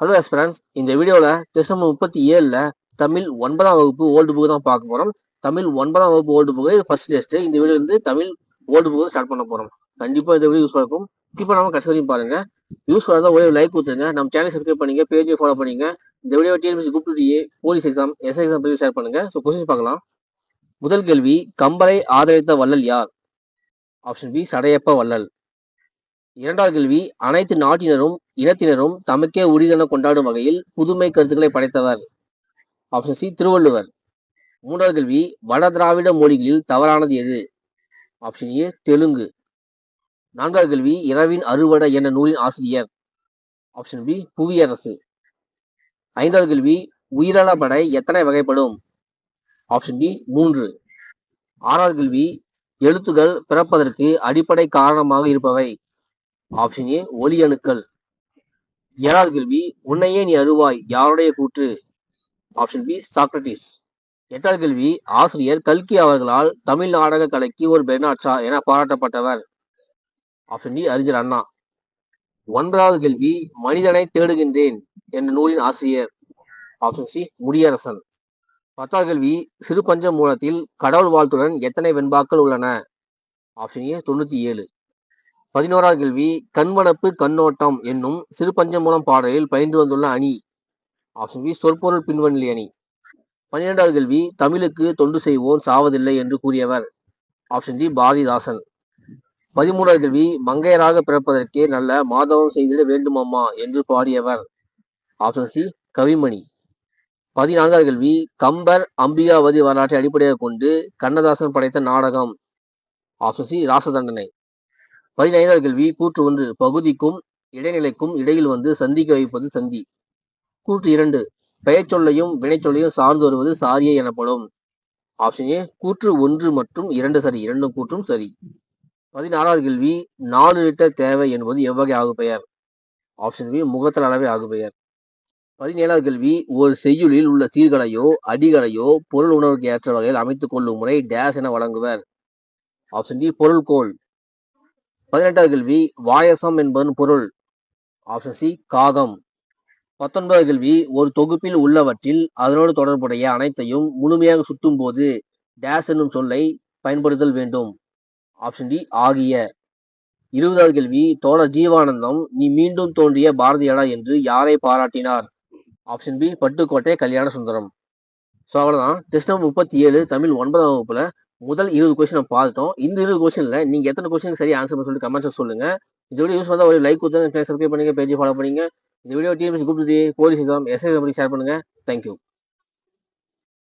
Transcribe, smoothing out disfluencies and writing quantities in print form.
Hello எஸ்பிரன்ஸ், இந்த வீடியோவில் test number 37ல் Tamil 9ஆம் வகுப்பு ஓல்டு புக்கு தான் பார்க்க போகிறோம். தமிழ் 9ஆம் வகுப்பு ஓல்டு புக்கு இது ஃபர்ஸ்ட் டெஸ்ட். இந்த வீடியோ வந்து தமிழ் ஓல்டு புக்கு ஸ்டார்ட் பண்ண போகிறோம். கண்டிப்பாக இந்த வீடியோ யூஸ்ஃபுல்லாக இருக்கும். இப்போ நம்ம கடைசி வரைக்கும் பாருங்க. யூஸ்ஃபுல்லாக தான் ஒரே லைக் கொடுத்துருங்க. நம்ம சேனல் சப்ஸ்கிரைப் பண்ணிங்க, பேஜை ஃபாலோ பண்ணிங்க. இந்த video TNPSC group 2 police exam, SI exam பற்றி ஷேர் பண்ணுங்க. ஸோ கொஸ்டின் பார்க்கலாம். முதல் கேள்வி, கம்பரை ஆதரித்த வள்ளல் யார்? ஆப்ஷன் பி சடையப்ப வள்ளல். இரண்டாவது கேள்வி, அனைத்து நாட்டினரும் இனத்தினரும் தமக்கே உரிதென கொண்டாடும் வகையில் புதுமை கருத்துக்களை படைத்தவர். Option C Thiruvalluvar. மூன்றாவது கேள்வி, வட திராவிட மொழிகளில் தவறானது எது? Option A Telugu. நான்காவது கேள்வி, இரவின் அறுவடை என்ற நூலின் ஆசிரியர். Option B Puviyarasu. ஐந்தாவது கேள்வி, உயிரிழ படை எத்தனை வகைப்படும்? Option B 3. ஆறாவது கேள்வி, எழுத்துக்கள் பிறப்பதற்கு அடிப்படை காரணமாக இருப்பவை. ஆப்ஷன் ஏ ஒலி அணுக்கள். ஏழாவது கேள்வி, உன்னையே நீ அறிவாய் யாருடைய கூற்று? Option B Socrates. எட்டாவது கேள்வி, ஆசிரியர் கல்கி அவர்களால் தமிழ் நாடக கலைக்கு ஒரு பெர்னாட்சா என பாராட்டப்பட்டவர். ஆப்ஷன் டி அறிஞர் அண்ணா. ஒன்பதாவது கேள்வி, மனிதனை தேடுகின்றேன் என்ற நூலின் ஆசிரியர். Option C Mudiyarasan. பத்தாவது கேள்வி, சிறு பஞ்ச மூலத்தில் கடவுள் வாழ்த்துடன் எத்தனை வெண்பாக்கள் உள்ளன? Option A 97. 11வது கேள்வி, கண்வனப்பு கண்ணோட்டம் என்னும் சிறு பஞ்சமூலம் பாடலில் பயின்று வந்துள்ள அணி. ஆப்ஷன் பி சொற்பொருள் பின்வண்ணி அணி. 12வது கேள்வி, தமிழுக்கு தொண்டு செய்வோன் சாவதில்லை என்று கூறியவர். Option D Bharathidasan. 13வது கேள்வி, மங்கையராக பிறப்பதற்கே நல்ல மாதவம் செய்திட வேண்டுமம்மா என்று பாடியவர். Option C Kavimani. 14வது கேள்வி, கம்பர் அம்பிகாவதி வரலாற்றை அடிப்படையாக கொண்டு கண்ணதாசன் படைத்த நாடகம். Option C ராசதண்டனை. 15வது கேள்வி, கூற்று 1, பகுதிக்கும் இடைநிலைக்கும் இடையில் வந்து சந்திக்க வைப்பது சந்தி. கூற்று 2, பெயர் சொல்லையும் வினைச்சொல்லையும் சார்ந்து வருவது சாரியை எனப்படும். ஆப்ஷன் ஏ கூற்று 1 மற்றும் 2 சரி, இரண்டும் கூற்றும் சரி. 16வது கேள்வி, 4 லிட்டர் தேவை என்பது எவ்வகை ஆகுபெயர்? ஆப்ஷன் பி முகத்தல் அளவை ஆகுபெயர். 17வது கேள்வி, ஒரு செய்யுளில் உள்ள சீர்களையோ அடிகளையோ பொருள் உணர்வுக்கு ஏற்ற வகையில் அமைத்துக் கொள்ளும் முறை டேஸ் என வழங்குவர். Option D பொருள்கோள். 18வது கேள்வி, வாயசம் என்பதன் பொருள். ஆப்ஷன் சி காகம். 19வது கேள்வி, ஒரு தொகுப்பில் உள்ளவற்றில் அதனோடு தொடர்புடைய அனைத்தையும் முழுமையாக சுட்டும் போது டேஸ் என்னும் சொல்லை பயன்படுத்தல் வேண்டும். ஆப்ஷன் டி ஆகிய. 20வது கேள்வி, தோழர் ஜீவானந்தம் நீ மீண்டும் தோன்றிய பாரதியடா என்று யாரை பாராட்டினார்? Option B Pattukkottai Kalyana Sundaram. So அவ்வளோதான். டெஸ்ட் நம்பர் 37 தமிழ் 9ஆம் வகுப்புல முதல் 20 கொஸ்டின் நம்ம பார்த்துட்டோம். இந்த 20 கொஸ்டின்ல நீங்க எத்தனை கொஸ்டின் சரி ஆன்சர் பண்ண சொல்லிட்டு கமெண்ட்ஸ் சொல்லுங்க. இந்த வீடியோ யூஸ் பண்ணா ஒரு லைக் கொடுத்து சப்ஸ்கிரைப் பண்ணுங்க, பேஜ் ஃபாலோ பண்ணுங்க. இந்த video TNPSC group 2 police exam, SI exam share பண்ணுங்க. தேங்க்யூ.